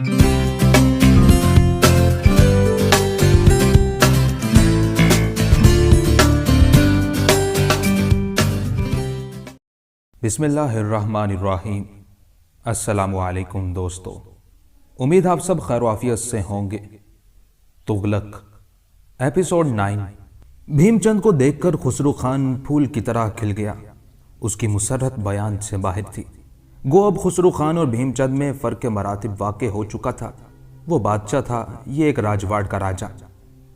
بسم اللہ الرحمن الرحیم۔ السلام علیکم دوستو، امید آپ سب خیر و عافیت سے ہوں گے۔ تغلق ایپیسوڈ 9۔ بھیم چند کو دیکھ کر خسرو خان پھول کی طرح کھل گیا۔ اس کی مسرت بیان سے باہر تھی۔ گو اب خسرو خان اور بھیم چند میں فرق مراتب واقع ہو چکا تھا۔ وہ بادشاہ تھا، یہ ایک راجواڑ کا راجا،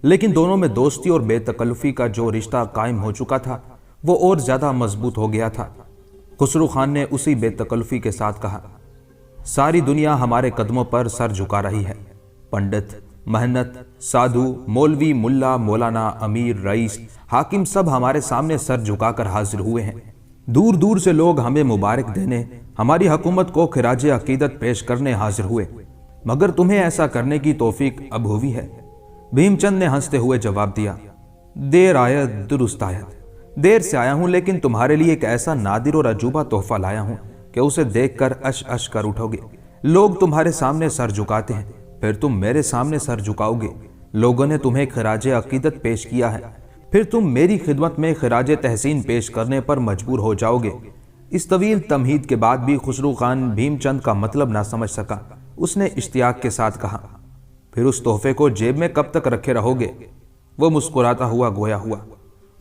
لیکن دونوں میں دوستی اور بے تکلفی کا جو رشتہ قائم ہو چکا تھا وہ اور زیادہ مضبوط ہو گیا تھا۔ خسرو خان نے اسی بے تکلفی کے ساتھ کہا، ساری دنیا ہمارے قدموں پر سر جھکا رہی ہے۔ پنڈت، محنت، سادھو، مولوی، ملا، مولانا، امیر، رئیس، حاکم سب ہمارے سامنے سر جھکا کر حاضر ہوئے ہیں۔ دور دور سے لوگ ہمیں مبارک دینے، ہماری حکومت کو خراج عقیدت پیش کرنے حاضر ہوئے، مگر تمہیں ایسا کرنے کی توفیق اب ہوئی ہے۔ بھیم چند نے ہنستے ہوئے جواب دیا، دیر آیت درست آیت۔ دیر سے آیا ہوں، لیکن تمہارے لیے ایک ایسا نادر اور عجوبہ تحفہ لایا ہوں کہ اسے دیکھ کر اش اش کر اٹھو گے۔ لوگ تمہارے سامنے سر جھکاتے ہیں، پھر تم میرے سامنے سر جھکاؤ گے۔ لوگوں نے تمہیں خراج عقیدت پیش کیا ہے، پھر تم میری خدمت میں خراج تحسین پیش کرنے پر مجبور ہو جاؤ گے۔ اس طویل تمہید کے بعد بھی خسرو خان بھیم چند کا مطلب نہ سمجھ سکا۔ اس نے اشتیاق کے ساتھ کہا، پھر اس تحفے کو جیب میں کب تک رکھے رہو گے؟ وہ مسکراتا ہوا گویا ہوا،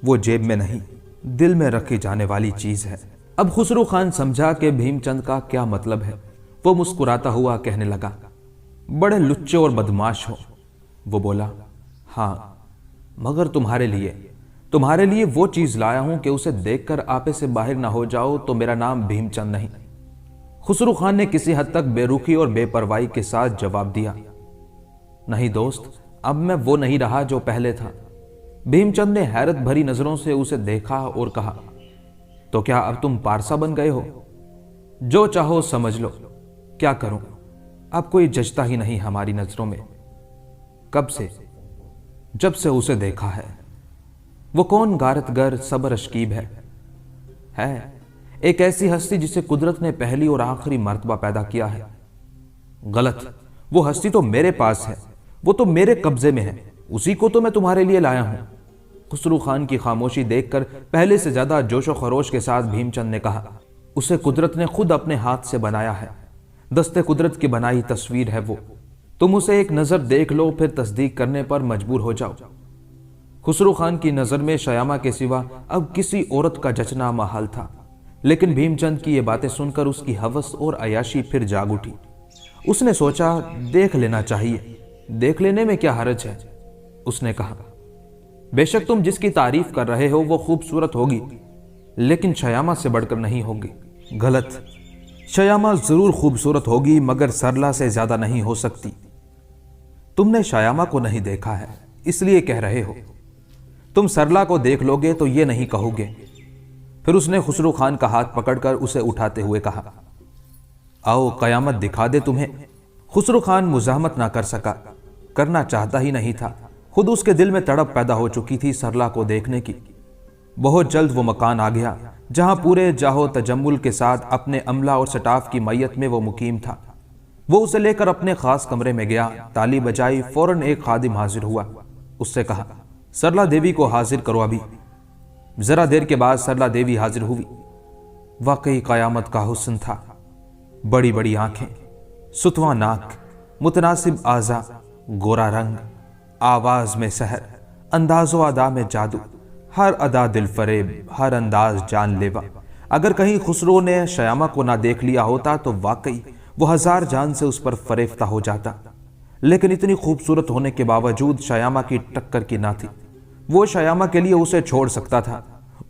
وہ جیب میں نہیں، دل میں رکھی جانے والی چیز ہے۔ اب خسرو خان سمجھا کہ بھیم چند کا کیا مطلب ہے۔ وہ مسکراتا ہوا کہنے لگا، بڑے لچے اور بدماش ہو۔ وہ بولا، ہاں، مگر تمہارے لیے وہ چیز لایا ہوں کہ اسے دیکھ کر آپے سے باہر نہ ہو جاؤ تو میرا نام بھیم چند نہیں۔ خسرو خان نے کسی حد تک بے رخی اور بے پرواہی کے ساتھ جواب دیا، نہیں دوست، اب میں وہ نہیں رہا جو پہلے تھا۔ بھیم چند نے حیرت بھری نظروں سے اسے دیکھا اور کہا، تو کیا اب تم پارسا بن گئے ہو؟ جو چاہو سمجھ لو، کیا کروں، اب کوئی جچتا ہی نہیں ہماری نظروں میں۔ کب سے؟ جب سے اسے دیکھا ہے۔ وہ کون غارت گر صبر اشکیب ہے ایک ایسی ہستی جسے قدرت نے پہلی اور آخری مرتبہ پیدا کیا ہے۔ غلط، وہ ہستی تو میرے پاس ہے، وہ تو میرے قبضے میں ہے، اسی کو تو میں تمہارے لیے لایا ہوں۔ خسرو خان کی خاموشی دیکھ کر پہلے سے زیادہ جوش و خروش کے ساتھ بھیم چند نے کہا، اسے قدرت نے خود اپنے ہاتھ سے بنایا ہے، دست قدرت کی بنائی تصویر ہے وہ۔ تم اسے ایک نظر دیکھ لو، پھر تصدیق کرنے پر مجبور ہو جاؤ۔ خسرو خان کی نظر میں شیامہ کے سوا اب کسی عورت کا جچنا محال تھا، لیکن بھیم چند کی یہ باتیں سن کر اس کی ہوس اور عیاشی پھر جاگ اٹھی۔ اس نے سوچا، دیکھ لینا چاہیے، دیکھ لینے میں کیا حرج ہے۔ اس نے کہا، بے شک تم جس کی تعریف کر رہے ہو وہ خوبصورت ہوگی، لیکن شیامہ سے بڑھ کر نہیں ہوگی۔ غلط، شیامہ ضرور خوبصورت ہوگی، مگر سرلا سے زیادہ نہیں ہو سکتی۔ تم نے شیامہ کو نہیں دیکھا ہے، اس لیے کہہ رہے ہو۔ تم سرلا کو دیکھ لو گے تو یہ نہیں کہو گے۔ پھر اس نے خسرو خان کا ہاتھ پکڑ کر اسے اٹھاتے ہوئے کہا، آؤ قیامت دکھا دے تمہیں۔ خسرو خان مزاحمت نہ کر سکا، کرنا چاہتا ہی نہیں تھا۔ خود اس کے دل میں تڑپ پیدا ہو چکی تھی سرلا کو دیکھنے کی۔ بہت جلد وہ مکان آ گیا جہاں پورے جاہو تجمل کے ساتھ اپنے عملہ اور سٹاف کی میت میں وہ مقیم تھا۔ وہ اسے لے کر اپنے خاص کمرے میں گیا، تالی بجائی، فوراً ایک خادم حاضر ہوا۔ اس سے کہا، سرلا دیوی کو حاضر کرو ابھی۔ ذرا دیر کے بعد سرلا دیوی حاضر ہوئی۔ واقعی قیامت کا حسن تھا، بڑی بڑی آنکھیں، ستواں ناک، متناسب اعضاء، گورا رنگ، آواز میں سحر، انداز و ادا میں جادو، ہر ادا دل فریب، ہر انداز جان لیوا۔ اگر کہیں خسرو نے شیامہ کو نہ دیکھ لیا ہوتا تو واقعی وہ ہزار جان سے اس پر فریفتہ ہو جاتا، لیکن اتنی خوبصورت ہونے کے باوجود شیامہ کی ٹکر کی نہ تھی۔ وہ شیامہ کے لیے اسے چھوڑ سکتا تھا،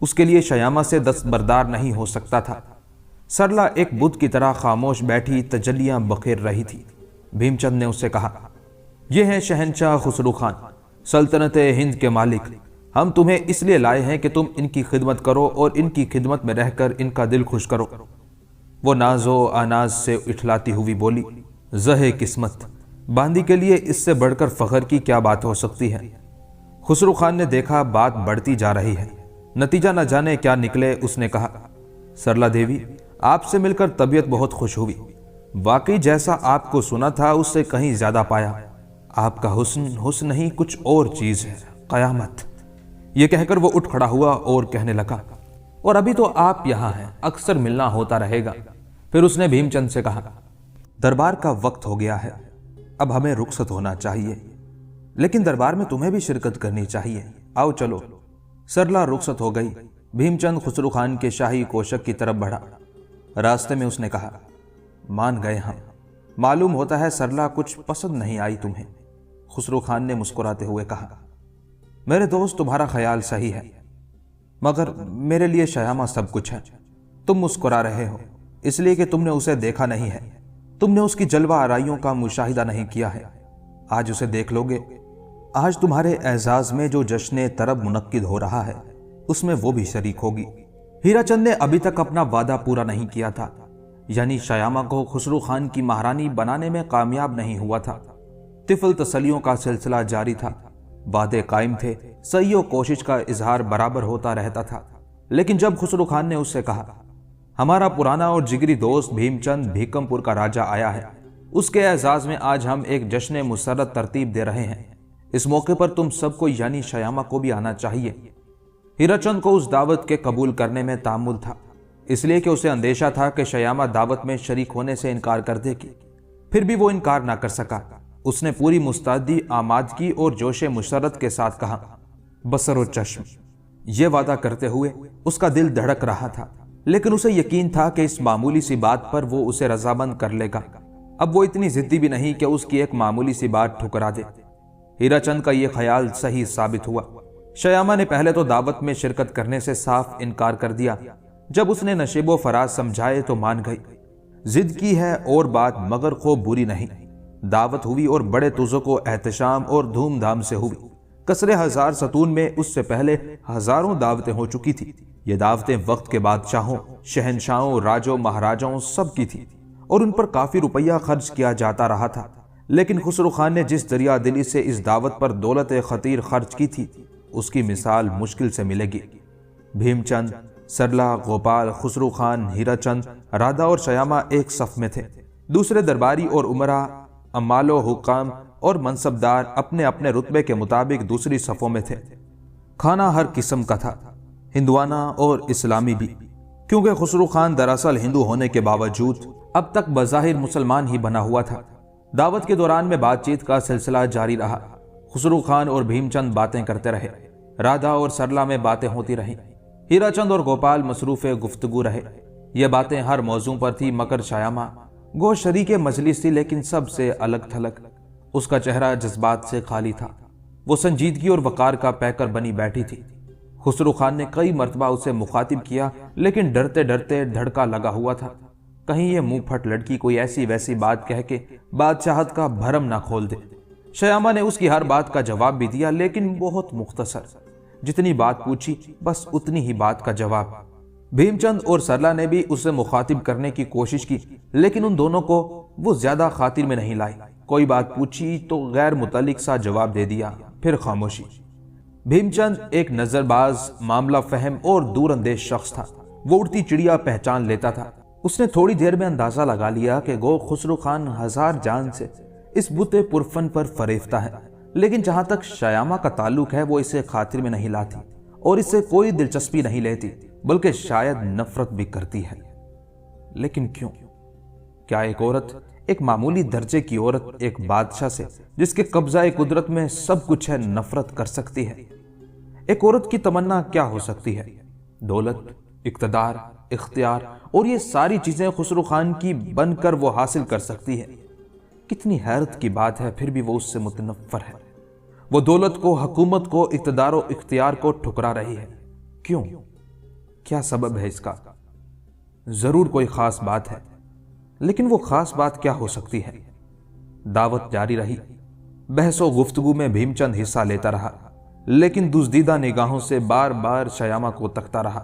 اس کے لیے شیامہ سے دستبردار نہیں ہو سکتا تھا۔ سرلا ایک بت کی طرح خاموش بیٹھی تجلیاں بکھیر رہی تھی۔ بھیم چند نے اس سے کہا، یہ ہیں شہنشاہ خسرو خان، سلطنت ہند کے مالک۔ ہم تمہیں اس لیے لائے ہیں کہ تم ان کی خدمت کرو اور ان کی خدمت میں رہ کر ان کا دل خوش کرو۔ وہ ناز و آناز سے اٹھلاتی ہوئی بولی، زہے قسمت، باندی کے لیے اس سے بڑھ کر فخر کی کیا بات ہو سکتی ہے۔ خسرو خان نے دیکھا بات بڑھتی جا رہی ہے، نتیجہ نہ جانے کیا نکلے۔ اس نے کہا، سرلا دیوی، آپ سے مل کر طبیعت بہت خوش ہوئی۔ واقعی جیسا آپ کو سنا تھا اس سے کہیں زیادہ پایا۔ آپ کا حسن حسن نہیں کچھ اور چیز ہے، قیامت۔ یہ کہہ کر وہ اٹھ کھڑا ہوا اور کہنے لگا، اور ابھی تو آپ یہاں ہیں، اکثر ملنا ہوتا رہے گا۔ پھر اس نے بھیم چند سے کہا، دربار کا وقت ہو گیا ہے، اب ہمیں رخصت ہونا چاہیے، لیکن دربار میں تمہیں بھی شرکت کرنی چاہیے، آؤ چلو۔ سرلا رخصت ہو گئی۔ بھیم چند خسرو خان کے شاہی کوشک کی طرف بڑھا۔ راستے میں اس نے کہا، مان گئے ہم، معلوم ہوتا ہے سرلا کچھ پسند نہیں آئی تمہیں۔ خسرو خان نے مسکراتے ہوئے کہا، میرے دوست تمہارا خیال صحیح ہے، مگر میرے لیے شیامہ سب کچھ ہے۔ تم مسکرا رہے ہو اس لیے کہ تم نے اسے دیکھا نہیں ہے، تم نے اس کی جلوہ آرائیوں کا مشاہدہ نہیں کیا ہے۔ آج اسے دیکھ لو گے، آج تمہارے اعزاز میں جو جشن طرب منعقد ہو رہا ہے اس میں وہ بھی شریک ہوگی۔ ہیرا چند نے ابھی تک اپنا وعدہ پورا نہیں کیا تھا، یعنی شیامہ کو خسرو خان کی مہارانی بنانے میں کامیاب نہیں ہوا تھا۔ طفل تسلیوں کا سلسلہ جاری تھا، وعدے قائم تھے، سعی و کوشش کا اظہار برابر ہوتا رہتا تھا۔ لیکن جب خسرو خان نے اس سے کہا، ہمارا پرانا اور جگری دوست بھیم چند بھیکم پور کا راجہ آیا ہے، اس کے اعزاز میں آج ہم ایک جشن مسرت ترتیب دے رہے ہیں، اس موقع پر تم سب کو یعنی شیامہ کو بھی آنا چاہیے۔ ہیرا چند کو اس دعوت کے قبول کرنے میں تامل تھا، اس لیے کہ اسے اندیشہ تھا کہ شیامہ دعوت میں شریک ہونے سے انکار کر دے گی۔ پھر بھی وہ انکار نہ کر سکا۔ اس نے پوری مستعدی آمادگی اور جوش مسرت کے ساتھ کہا، بصر و چشم۔ یہ وعدہ کرتے ہوئے اس کا دل دھڑک رہا تھا، لیکن اسے یقین تھا کہ اس معمولی سی بات پر وہ اسے رضامند کر لے گا۔ اب وہ اتنی ضدی بھی نہیں کہ اس کی ایک معمولی سی بات ٹھکرا دے۔ ہیرا چند کا یہ خیال صحیح ثابت ہوا۔ شیامہ نے پہلے تو دعوت میں شرکت کرنے سے صاف انکار کر دیا، جب اس نے نشیب و فراز سمجھائے تو مان گئی۔ ضد کی ہے اور بات مگر خوب بری نہیں۔ دعوت ہوئی اور بڑے تزک و احتشام اور دھوم دھام سے ہوئی۔ کسر ہزار ستون میں اس سے پہلے ہزاروں دعوتیں ہو چکی تھی۔ یہ دعوتیں وقت کے بادشاہوں، شہنشاہوں، راجوں، مہاراجوں سب کی تھی اور ان پر کافی روپیہ خرچ کیا جاتا رہا تھا۔ لیکن خسرو خان نے جس دریا دلی سے اس دعوت پر دولت خطیر خرچ کی تھی، اس کی مثال مشکل سے ملے گی۔ بھیم چند، سرلا، گوپال، خسرو خان، ہیرا چند، رادھا اور شیامہ ایک صف میں تھے۔ دوسرے درباری اور امراء، عمال و حکام اور منصبدار اپنے اپنے رتبے کے مطابق دوسری صفوں میں تھے۔ کھانا ہر قسم کا تھا، ہندوانہ اور اسلامی بھی، کیونکہ خسرو خان دراصل ہندو ہونے کے باوجود اب تک بظاہر مسلمان ہی بنا ہوا تھا۔ دعوت کے دوران میں بات چیت کا سلسلہ جاری رہا۔ خسرو خان اور بھیم چند باتیں کرتے رہے، رادھا اور سرلا میں باتیں ہوتی رہیں، ہیرا چند اور گوپال مصروف گفتگو رہے۔ یہ باتیں ہر موضوع پر تھی، مگر شیامہ گو شریک مجلس تھی لیکن سب سے الگ تھلگ۔ اس کا چہرہ جذبات سے خالی تھا، وہ سنجیدگی اور وقار کا پیکر بنی بیٹھی تھی۔ خسرو خان نے کئی مرتبہ اسے مخاطب کیا، لیکن ڈرتے ڈرتے دھڑکا لگا ہوا تھا، کہیں یہ منہ پھٹ لڑکی کوئی ایسی ویسی بات کہہ کے بادشاہت کا بھرم نہ کھول دے۔ شیامہ نے اس کی ہر بات کا جواب بھی دیا، لیکن بہت مختصر، جتنی بات پوچھی بس اتنی ہی بات کا جواب۔ بھیم چند اور سرلا نے بھی اسے مخاطب کرنے کی کوشش کی، لیکن ان دونوں کو وہ زیادہ خاطر میں نہیں لائی۔ کوئی بات پوچھی تو غیر متعلق سا جواب دے دیا، پھر خاموشی۔ بھیم چند ایک نظر باز، معاملہ فہم اور دور اندیش شخص تھا۔ وہ اڑتی چڑیا پہچان لیتا تھا۔ اس نے تھوڑی دیر میں اندازہ لگا لیا کہ گو خسرو خان ہزار جان سے اس بت پرفن پر فریفتہ ہے، لیکن جہاں تک شیامہ کا تعلق ہے وہ اسے خاطر میں نہیں لاتی اور اس سے کوئی دلچسپی نہیں لیتی، بلکہ شاید نفرت بھی کرتی ہے۔ لیکن کیوں؟ کیا ایک عورت، ایک معمولی درجے کی عورت، ایک بادشاہ سے جس کے قبضہ قدرت میں سب کچھ ہے نفرت کر سکتی ہے؟ ایک عورت کی تمنا کیا ہو سکتی ہے؟ دولت، اقتدار، اختیار اور یہ ساری چیزیں خسرو خان کی بن کر وہ حاصل کر سکتی ہے۔ کتنی حیرت کی بات ہے، پھر بھی وہ اس سے متنفر ہے۔ وہ دولت کو، حکومت کو، اقتدار و اختیار کو ٹھکرا رہی ہے۔ کیوں؟ کیا سبب ہے اس کا؟ ضرور کوئی خاص بات ہے، لیکن وہ خاص بات کیا ہو سکتی ہے؟ دعوت جاری رہی۔ بحث و گفتگو میں بھیم چند حصہ لیتا رہا، لیکن دزدیدہ نگاہوں سے بار بار شیامہ کو تکتا رہا۔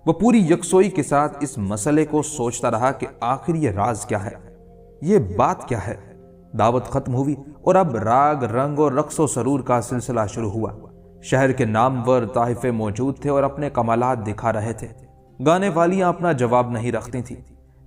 وہ پوری یکسوئی کے ساتھ اس مسئلے کو سوچتا رہا کہ آخر یہ راز کیا ہے، یہ بات کیا ہے۔ دعوت ختم ہوئی اور اب راگ، رنگ اور رقص و سرور کا سلسلہ شروع ہوا۔ شہر کے نامور طائفے موجود تھے اور اپنے کمالات دکھا رہے تھے۔ گانے والیاں اپنا جواب نہیں رکھتی تھیں۔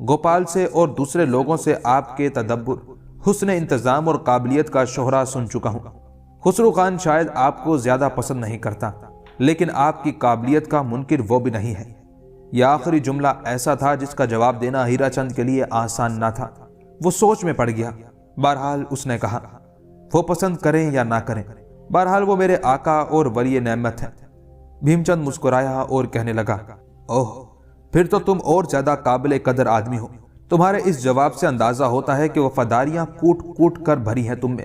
گوپال سے اور دوسرے لوگوں سے آپ کے تدبر، حسن انتظام اور قابلیت کا شہرہ سن چکا ہوں۔ خسرو خان شاید آپ کو زیادہ پسند نہیں کرتا، لیکن آپ کی قابلیت کا منکر وہ بھی نہیں ہے۔ یہ آخری جملہ ایسا تھا جس کا جواب دینا ہیرا چند کے لیے آسان نہ تھا۔ وہ سوچ میں پڑ گیا۔ بہرحال اس نے کہا، وہ پسند کریں یا نہ کریں، بہرحال وہ میرے آقا اور ولی نعمت ہیں۔ بھیم چند مسکرایا اور کہنے لگا، اوہ، پھر تو تم اور زیادہ قابل قدر آدمی ہو۔ تمہارے اس جواب سے اندازہ ہوتا ہے کہ وفاداریاں کوٹ کوٹ کر بھری ہیں تم میں۔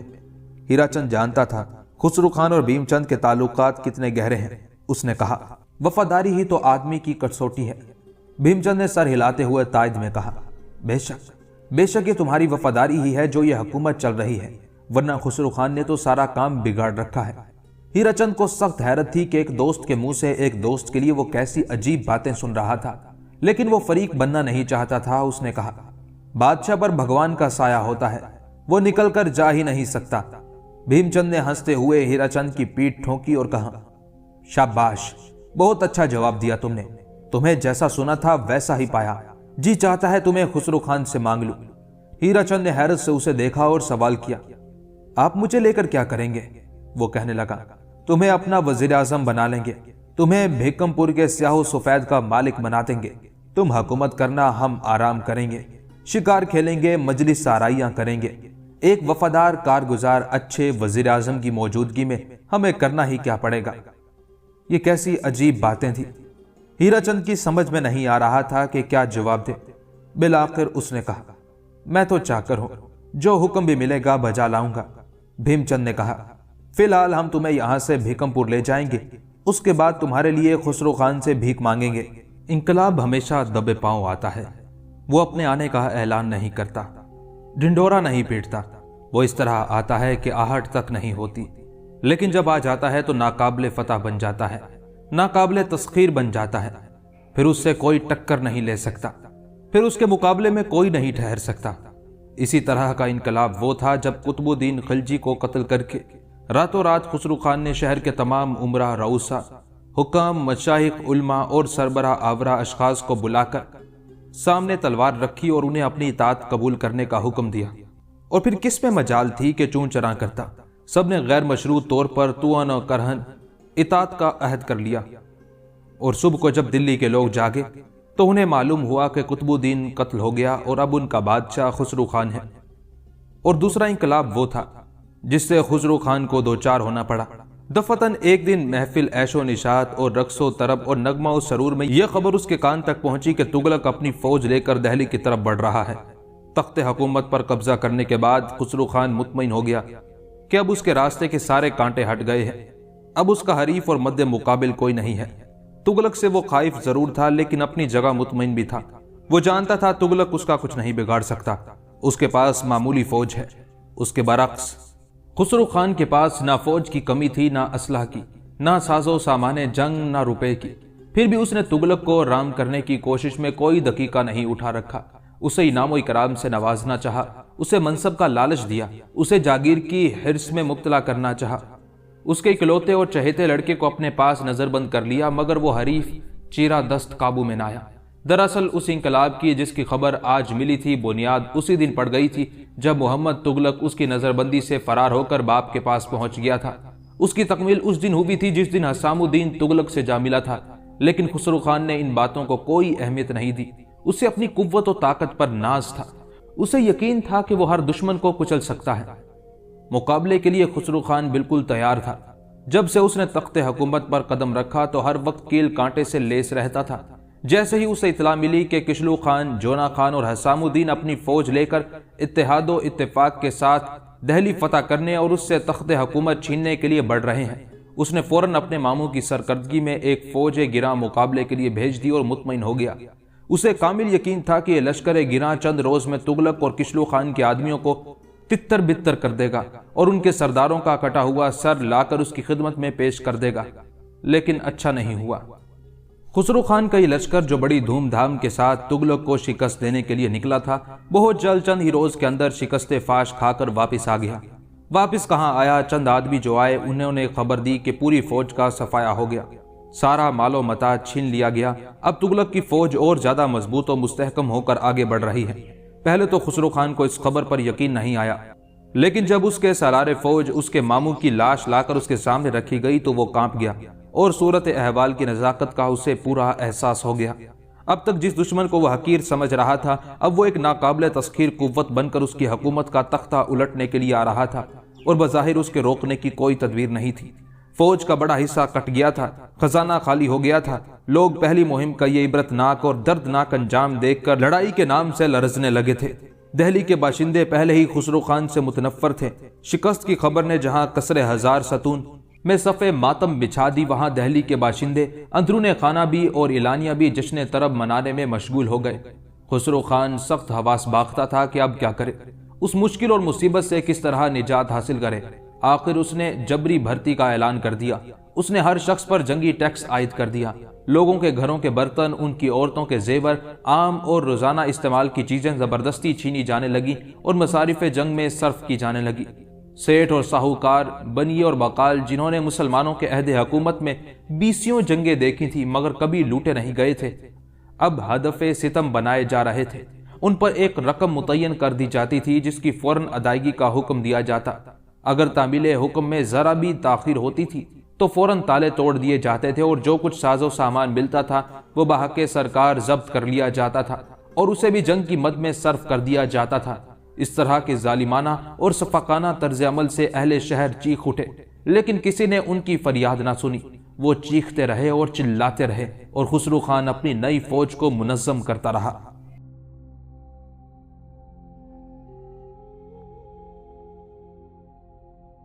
ہیرا چند جانتا تھا خسرو خان اور بھیم چند کے تعلقات کتنے گہرے ہیں۔ اس نے کہا، وفاداری ہی تو آدمی کی کسوٹی ہے۔ بھیم چند نے سر ہلاتے ہوئے تائید میں کہا، بے شک یہ تمہاری وفاداری ہی ہے جو یہ حکومت چل رہی ہے، ورنہ خسرو خان نے تو سارا کام بگاڑ رکھا ہے۔ ہیرا چند کو سخت حیرت تھی کہ ایک دوست کے منہ سے ایک دوست کے لیے وہ کیسی عجیب باتیں سن رہا تھا، لیکن وہ فریق بننا نہیں چاہتا تھا۔ اس نے کہا، بادشاہ پر بھگوان کا سایہ ہوتا ہے، وہ نکل کر جا ہی نہیں سکتا۔ بھیم چند نے ہنستے ہوئے ہیرا چند کی پیٹھ ٹھونکی اور کہا، شاباش، بہت اچھا جواب دیا تم نے۔ تمہیں جیسا سنا تھا ویسا ہی پایا۔ جی چاہتا ہے تمہیں خسرو خان سے مانگ لوں۔ ہیرا چند نے حیرت سے اسے دیکھا اور سوال کیا، آپ مجھے لے کر کیا کریں گے؟ وہ کہنے لگا، تمہیں اپنا وزیر اعظم بنا لیں گے، تمہیں بھیکم پور کے سیاہ و سفید کا مالک بنا دیں گے۔ تم حکومت کرنا، ہم آرام کریں گے، شکار کھیلیں گے، مجلس آرائیاں کریں گے۔ ایک وفادار کارگزار اچھے وزیر اعظم کی موجودگی میں ہمیں کرنا ہی کیا پڑے گا۔ یہ کیسی عجیب باتیں تھیں۔ ہیرا چند کی سمجھ میں نہیں آ رہا تھا کہ کیا جواب دے۔ بالآخر اس نے کہا، میں تو چاکر ہوں، جو حکم بھی ملے گا بجا لاؤں گا۔ بھیم چند نے کہا، فی الحال ہم تمہیں یہاں سے بھیکم پور لے جائیں گے، اس کے بعد تمہارے لیے خسرو خان سے بھیک مانگیں گے۔ انقلاب ہمیشہ دبے پاؤں آتا ہے، وہ اپنے آنے کا اعلان نہیں کرتا، ڈنڈورا نہیں پیٹتا، وہ اس طرح آتا ہے کہ آہٹ تک نہیں ہوتی، لیکن جب آ جاتا ہے تو ناقابل فتح بن جاتا ہے، ناقابل تسخیر بن جاتا ہے۔ پھر اس سے کوئی ٹکر نہیں لے سکتا، پھر اس کے مقابلے میں کوئی نہیں ٹھہر سکتا۔ اسی طرح کا انقلاب وہ تھا جب قطب الدین خلجی کو قتل کر کے راتوں رات خسرو خان نے شہر کے تمام امراء، رؤسا، حکام، مشائخ، علماء اور سربراہ آورا اشخاص کو بلا کر سامنے تلوار رکھی اور انہیں اپنی اطاعت قبول کرنے کا حکم دیا۔ اور پھر کس میں مجال تھی کہ چون چراں کرتا؟ سب نے غیر مشروط طور پر توان و کرہن اطاعت کا عہد کر لیا۔ اور صبح کو جب دلی کے لوگ جاگے تو انہیں معلوم ہوا کہ قطب الدین قتل ہو گیا اور اب ان کا بادشاہ خسرو خان ہے۔ اور دوسرا انقلاب وہ تھا جس سے خسرو خان کو دوچار ہونا پڑا۔ دفتن ایک دن محفل عیش و نشاط اور رقص و طرب اور نغمہ و سرور میں یہ خبر اس کے کان تک پہنچی کہ تغلق اپنی فوج لے کر دہلی کی طرف بڑھ رہا ہے۔ تخت حکومت پر قبضہ کرنے کے بعد خسرو خان مطمئن ہو گیا کہ اب اس کے راستے کے سارے کانٹے ہٹ گئے ہیں، اب اس کا حریف اور مد مقابل کوئی نہیں ہے۔ تغلق سے وہ خائف ضرور تھا لیکن اپنی جگہ مطمئن بھی تھا۔ وہ جانتا تھا تغلق اس کا کچھ نہیں بگاڑ سکتا، اس کے پاس معمولی فوج ہے۔ اس کے برعکس خسرو خان کے پاس نہ فوج کی کمی تھی، نہ اسلحہ کی، نہ ساز و سامان جنگ، نہ روپے کی۔ پھر بھی اس نے تغلق کو رام کرنے کی کوشش میں کوئی دقیقہ نہیں اٹھا رکھا۔ اسے انعام و اکرام سے نوازنا چاہا، اسے منصب کا لالچ دیا، اسے جاگیر کی حرص میں مبتلا کرنا چاہا۔ اس کے اکلوتے اور چہیتے لڑکے کو اپنے پاس نظر بند کر لیا، مگر وہ حریف چیرا دست قابو میں نہ آیا۔ دراصل اس انقلاب کی جس کی خبر آج ملی تھی، بنیاد اسی دن پڑ گئی تھی جب محمد تغلق اس کی نظر بندی سے فرار ہو کر باپ کے پاس پہنچ گیا تھا۔ اس کی تکمیل اس دن ہوئی تھی جس دن حسام الدین تغلق سے جا ملا تھا، لیکن خسرو خان نے ان باتوں کو کوئی اہمیت نہیں دی۔ اسے اپنی قوت و طاقت پر ناز تھا، اسے یقین تھا کہ وہ ہر دشمن کو کچل سکتا ہے۔ مقابلے کے لیے خسرو خان بالکل تیار تھا۔ جب سے اس نے تخت حکومت پر قدم رکھا تو ہر وقت کیل کانٹے سے لیس رہتا تھا۔ جیسے ہی اسے اطلاع ملی کہ کشلو خان، جونا خان اور حسام الدین اپنی فوج لے کر اتحاد و اتفاق کے ساتھ دہلی فتح کرنے اور اس سے تخت حکومت چھیننے کے لیے بڑھ رہے ہیں، اس نے فوراً اپنے ماموں کی سرکردگی میں ایک فوج گراں مقابلے کے لیے بھیج دی اور مطمئن ہو گیا۔ اسے کامل یقین تھا کہ یہ لشکر گراں چند روز میں تغلق اور کشلو خان کے آدمیوں کو تتر بتر کر دے گا اور ان کے سرداروں کا کٹا ہوا سر لا کر اس کی خدمت میں پیش کر دے گا۔ لیکن اچھا نہیں ہوا۔ خسرو خان کا یہ لشکر جو بڑی دھوم دھام کے ساتھ تغلق کو شکست دینے کے لیے نکلا تھا، بہت جلد چند ہی روز کے اندر شکست فاش کھا کر واپس آ گیا۔ واپس کہاں آیا، چند آدمی جو آئے انہوں نے خبر دی کہ پوری فوج کا صفایا ہو گیا۔ سارا مال و متاع چھین لیا گیا۔ اب تغلق کی فوج اور زیادہ مضبوط و مستحکم ہو کر آگے بڑھ رہی ہے۔ پہلے تو خسرو خان کو اس خبر پر یقین نہیں آیا، لیکن جب اس کے سالار فوج اس کے ماموں کی لاش لا کر اس کے سامنے رکھی گئی تو وہ کانپ گیا اور صورت احوال کی نزاکت کا اسے پورا احساس ہو گیا۔ اب تک جس دشمن کو وہ حقیر سمجھ رہا تھا، اب وہ ایک ناقابل تسخیر قوت بن کر اس کی حکومت کا تختہ الٹنے کے لیے آ رہا تھا، اور بظاہر اس کے روکنے کی کوئی تدبیر نہیں تھی۔ فوج کا بڑا حصہ کٹ گیا تھا، خزانہ خالی ہو گیا تھا۔ لوگ پہلی مہم کا یہ عبرتناک اور دردناک انجام دیکھ کر لڑائی کے نام سے لرزنے لگے تھے۔ دہلی کے باشندے پہلے ہی خسرو خان سے متنفر تھے۔ شکست کی خبر نے جہاں کسرے ہزار ستون میں صفے ماتم بچھا دی، وہاں دہلی کے باشندے اندرون خانہ بھی اور اعلانیہ بھی جشن طرب منانے میں مشغول ہو گئے۔ خسرو خان سخت حواس باختہ تھا کہ اب کیا کرے، اس مشکل اور مصیبت سے کس طرح نجات حاصل کرے۔ آخر اس نے جبری بھرتی کا اعلان کر دیا۔ اس نے ہر شخص پر جنگی ٹیکس عائد کر دیا۔ لوگوں کے گھروں کے برتن، ان کی عورتوں کے زیور، عام اور روزانہ استعمال کی چیزیں زبردستی چھینی جانے لگی اور مصارف جنگ میں صرف کی جانے لگی۔ سیٹھ اور ساہوکار، بنیے اور بقال، جنہوں نے مسلمانوں کے عہد حکومت میں 20 جنگیں دیکھی تھیں مگر کبھی لوٹے نہیں گئے تھے، اب ہدف ستم بنائے جا رہے تھے۔ ان پر ایک رقم متعین کر دی جاتی تھی جس کی فوراً ادائیگی کا حکم دیا جاتا۔ اگر تعمیل حکم میں ذرا بھی تاخیر ہوتی تھی تو فوراً تالے توڑ دیے جاتے تھے، اور جو کچھ ساز و سامان ملتا تھا وہ بحق سرکار ضبط کر لیا جاتا تھا اور اسے بھی جنگ کی مد میں صرف کر دیا جاتا تھا۔ اس طرح کے ظالمانہ اور سفاکانہ طرز عمل سے اہل شہر چیخ اٹھے، لیکن کسی نے ان کی فریاد نہ سنی۔ وہ چیختے رہے اور چلاتے رہے، اور خسرو خان اپنی نئی فوج کو منظم کرتا رہا۔